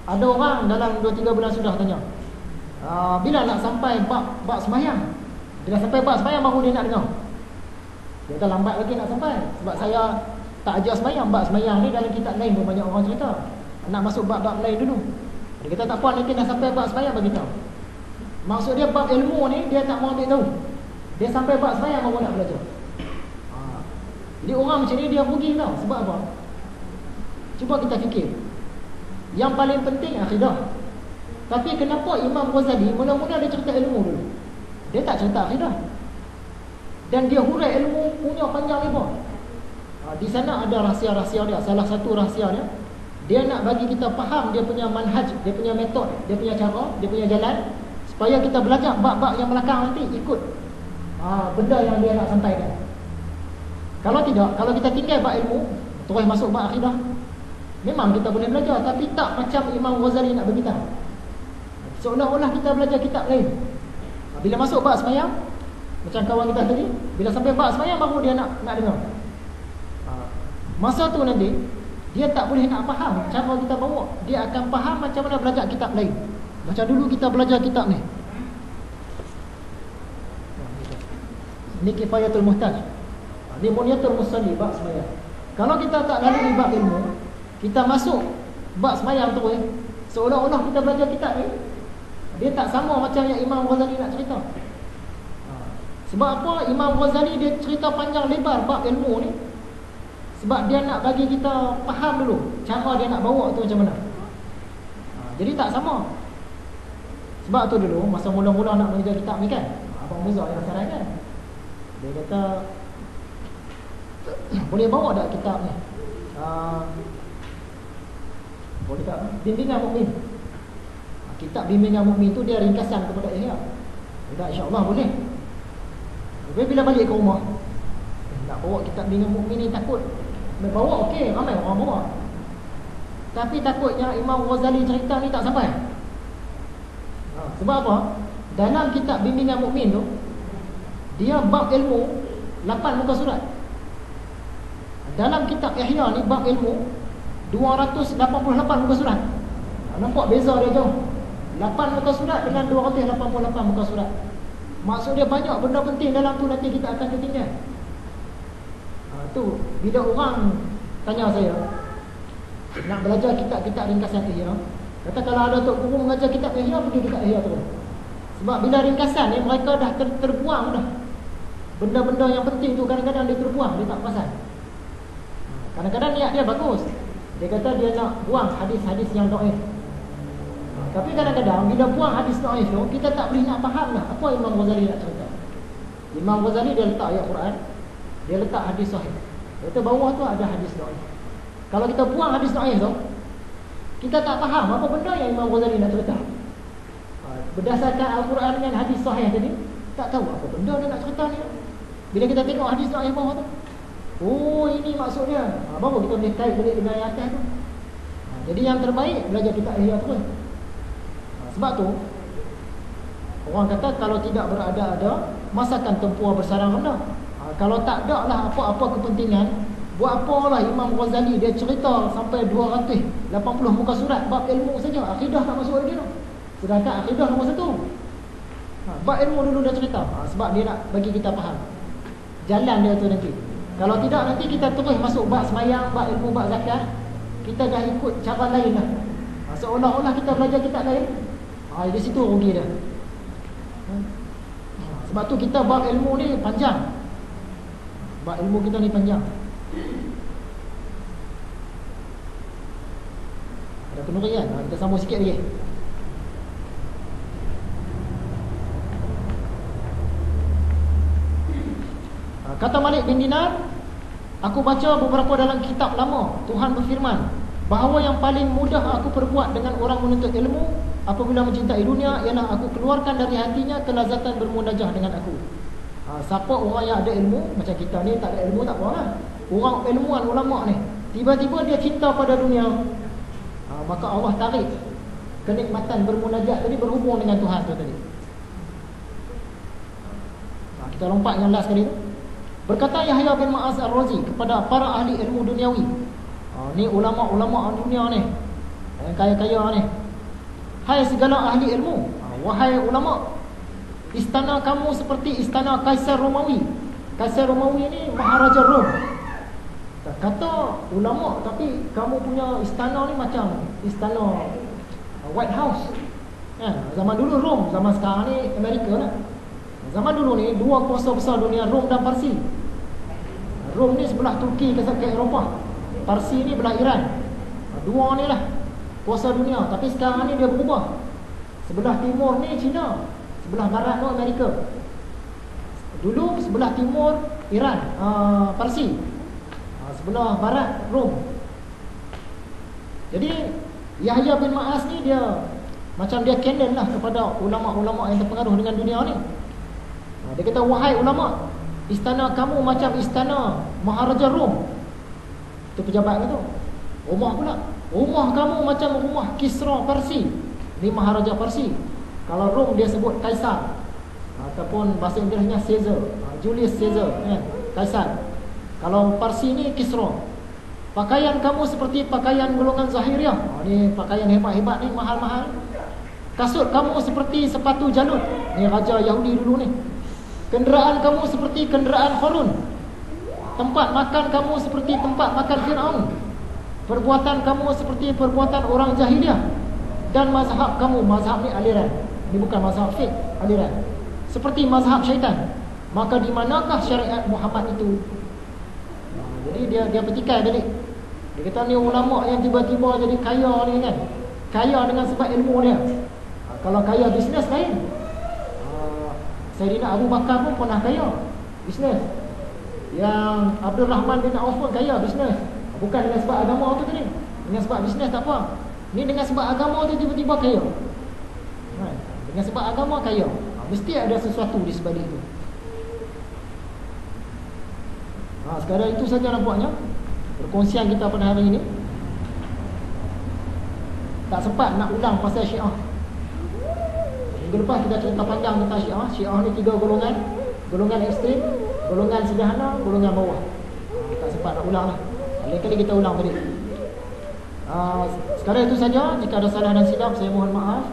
Ada orang dalam 2-3 bulan sudah tanya, bila nak sampai bab semayang? Bila sampai bab semayang baru dia nak dengar. Dia kata lambat lagi nak sampai. Sebab saya tak ajar semayang. Bab semayang ni dalam kitab lain pun banyak orang cerita. Nak masuk bab-bab lain dulu. Dia kata tak apa, nanti dah sampai bab semayang bagi tahu. Maksud dia bab ilmu ni dia tak mau ambil tahu. Dia sampai bab semayang baru nak belajar. Jadi orang macam ni dia rugi tau. Sebab apa? Cuba kita fikir. Yang paling penting akidah. Tapi kenapa Imam Ghazali mula-mula dia cerita ilmu dulu? Dia tak cerita akidah. Dan dia hurai ilmu punya panjang lebar. Di sana ada rahsia-rahsia dia. Salah satu rahsia dia nak bagi kita faham dia punya manhaj, dia punya metod, dia punya cara, dia punya jalan, supaya kita belajar bab-bab yang belakang nanti ikut benda yang dia nak sampaikan. Kalau tidak, kalau kita tinggal bab ilmu terus masuk bab akidah, memang kita boleh belajar, tapi tak macam Imam Ghazali nak beritahu. Seolah-olah kita belajar kitab lain. Bila masuk bab semayang, macam kawan kita tadi, bila sampai bab semayang baru dia nak dengar. Masa tu nanti dia tak boleh nak faham cara kita bawa. Dia akan faham macam mana belajar kitab lain. Macam dulu kita belajar kitab ni. Ni Kifayatul Muhtaj. Ni Munyatul Musalli, bab semayang. Kalau kita tak lalui bab ilmu, kita masuk bab semayang terus, seolah-olah kita belajar kitab ni. Dia tak sama macam yang Imam Ghazali nak cerita. Sebab apa? Imam Ghazali dia cerita panjang lebar bab ilmu ni, sebab dia nak bagi kita faham dulu cara dia nak bawa tu macam mana. Jadi tak sama. Sebab tu dulu masa mula-mula nak mengajar kitab ni kan, Abang Muza yang sarankan, dia kata boleh bawa tak kitab ni, boleh tak bimbingan mukmin. Kitab bimbingan mukmin tu dia ringkasan kepada Ihya. Tak, insya-Allah boleh. Tapi bila balik ke rumah, nak bawa kitab bimbingan mukmin ni takut. Bawa okey, ramai orang bawa. Tapi takutnya Imam Ghazali cerita ni tak sampai. Sebab apa? Dalam kitab bimbingan mukmin tu, dia bab ilmu 8 muka surat. Dalam kitab Ihya ni bab ilmu 288 muka surat. Nampak beza dia jauh. 8 muka surat dengan 288 muka surat. Maksud dia banyak benda penting dalam tu nanti kita akan tertinggal. Tu bila orang tanya saya nak belajar kitab-kitab ringkasan Ihya, kata kalau ada tok guru mengajar kitab Ihya, pergi dekat Ihya terus. Sebab bila ringkasan ni mereka dah terbuang dah. Benda-benda yang penting tu kadang-kadang dia terbuang, dia tak perasan. Kadang-kadang niat dia bagus. Dia kata dia nak buang hadis-hadis yang dhaif. Tapi kadang-kadang bila buang hadis dhaif tu, kita tak boleh nak faham lah apa Imam Ghazali nak cerita. Imam Ghazali dia letak ayat Quran, dia letak hadis sahih. Kata bawah tu ada hadis dhaif. Kalau kita buang hadis dhaif tu, kita tak faham apa benda yang Imam Ghazali nak cerita. Berdasarkan Al-Quran dengan hadis sahih tadi, tak tahu apa benda dia nak cerita ni. Bila kita tengok hadis dhaif bawah tu, oh ini maksudnya, baru kita boleh kait balik dengan ayat atas tu. Jadi yang terbaik belajar kitab Ihya terus. Sebab tu orang kata kalau tidak berada-ada, masakan tempua bersarang rendah. Kalau tak ada lah apa-apa kepentingan, buat apalah Imam Ghazali dia cerita sampai 280 muka surat bab ilmu saja, akidah tak masuk lagi tu. Sedangkan akidah nombor 1. Bab ilmu dulu dah cerita. Sebab dia nak bagi kita faham jalan dia tu nanti. Kalau tidak nanti kita terus masuk bab semayang, bab ilmu, bab zakat, kita dah ikut cara lain lah. Seolah-olah kita belajar kitab lain. Di situ rugi dah. Sebab tu kita bab ilmu ni panjang. Bab ilmu kita ni panjang. Ada penurian, kita sambung sikit lagi. Kata Malik bin Dinar, aku baca beberapa dalam kitab lama, Tuhan berfirman bahawa yang paling mudah aku perbuat dengan orang menuntut ilmu apabila mencintai dunia ialah aku keluarkan dari hatinya kelazatan bermunajah dengan aku. Siapa orang yang ada ilmu, macam kita ni tak ada ilmu tak apa lah. Orang ilmuwan, ulama ni, tiba-tiba dia cinta pada dunia, maka Allah tarik kenikmatan bermunajat tadi berhubung dengan Tuhan tu tadi. Kita lompat yang last kali tu. Berkata Yahya bin Ma'az Ar-Razi kepada para ahli ilmu duniawi. Ni ulama-ulama dunia ni. yang kaya-kaya ni. Hai segala ahli ilmu, wahai ulama, istana kamu seperti istana Kaisar Romawi. Kaisar Romawi ni Maharaja Rom. Kata ulama, tapi kamu punya istana ni macam istana White House. Zaman dulu Rom, zaman sekarang ni Amerika lah. Zaman dulu ni dua kuasa besar dunia, Rom dan Parsi. Rom ni sebelah Turki ke Eropah, Parsi ni belah Iran. Dua ni lah kuasa dunia. Tapi sekarang ni dia berubah. Sebelah timur ni China, sebelah barat tu Amerika. Dulu sebelah timur Iran, Parsi, sebelah barat Rom. Jadi Yahya bin Ma'az ni dia macam dia canon lah kepada ulama-ulama yang terpengaruh dengan dunia ni. Dia kata, wahai ulama, istana kamu macam istana Maharaja Rom. Itu pejabat tu. Rumah pula, rumah kamu macam rumah Kisra Parsi. Ni Maharaja Parsi. Kalau Rom dia sebut Kaisar, ataupun bahasa Inggerisnya Caesar, Julius Caesar, Kaisar. Kalau Parsi ni Kisra. Pakaian kamu seperti pakaian golongan Zahiriyah. Ni pakaian hebat-hebat ni, mahal-mahal. Kasut kamu seperti sepatu jalut. Ni raja Yahudi dulu ni. Kenderaan kamu seperti kenderaan Harun. Tempat makan kamu seperti tempat makan Fir'aun. Perbuatan kamu seperti perbuatan orang jahiliah. Dan mazhab kamu, mazhab ni aliran, ini bukan mazhab fiqh, aliran, seperti mazhab syaitan. Maka di manakah syariat Muhammad itu? Jadi dia petikai tadi. Dia kata ni ulama yang tiba-tiba jadi kaya ni kan, kaya dengan sebab ilmu dia. Kalau kaya bisnes lain. Sayyidina Abu Bakar pun pernah kaya bisnes. Yang Abdul Rahman bin Auf pun kaya bisnes. Bukan dengan sebab agama tu tadi. Dengan sebab bisnes tak apa. Ni dengan sebab agama tu tiba-tiba kaya. Dengan sebab agama kaya. Mesti ada sesuatu di sebalik itu. Sekarang itu saja nampaknya perkongsian kita pada hari ini. Tak sempat nak ulang pasal Syiah. Minggu lepas kita cerita panjang tentang Syiah. Syiah ni 3 golongan. Golongan ekstrim, golongan sederhana, golongan bawah. Tak sempat nak ulang lah. Lain kali kita ulang tadi. Sekarang itu saja. Jika ada salah dan silap, saya mohon maaf.